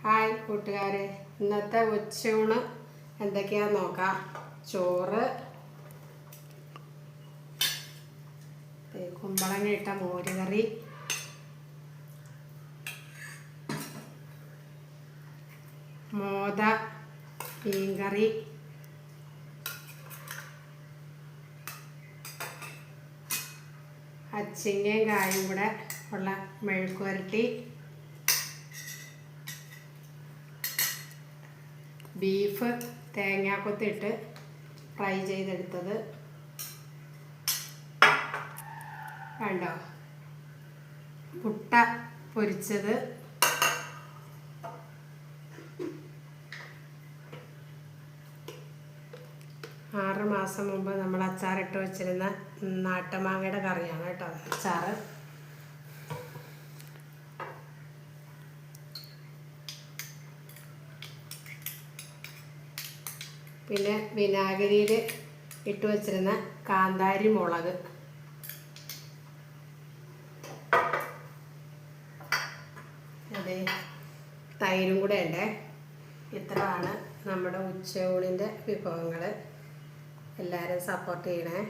Hi കൂട്ടുകാരെ, ഇന്നത്തെ ഉച്ചയൂണ് എന്തൊക്കെയാന്ന് നോക്കാം. ചോറ്, കുമ്പളങ്ങ ഇട്ട മോരുകറി, മോദ മീൻകറി, അച്ചിങ്ങയും കായും കൂടെ ഉള്ള മെഴുക്കുവരട്ടി, ബീഫ് തേങ്ങാക്കൊത്തിട്ട് ഫ്രൈ ചെയ്തെടുത്തത് കണ്ടോ, മുട്ട പൊരിച്ചത്, ആറ് മാസം മുമ്പ് നമ്മൾ അച്ചാറിട്ട് വെച്ചിരുന്ന നാട്ടുമാങ്ങയുടെ കറിയാണ് കേട്ടോ അച്ചാറ്. പിന്നെ വിനാഗിരിയിൽ ഇട്ട് വെച്ചിരുന്ന കാന്താരി മുളക്, അതെ തൈരും കൂടെ ഉണ്ട്. ഇത്രയാണ് നമ്മുടെ ഉച്ചയൂണിൻ്റെ വിഭവങ്ങൾ. എല്ലാവരും സപ്പോർട്ട് ചെയ്യണേ.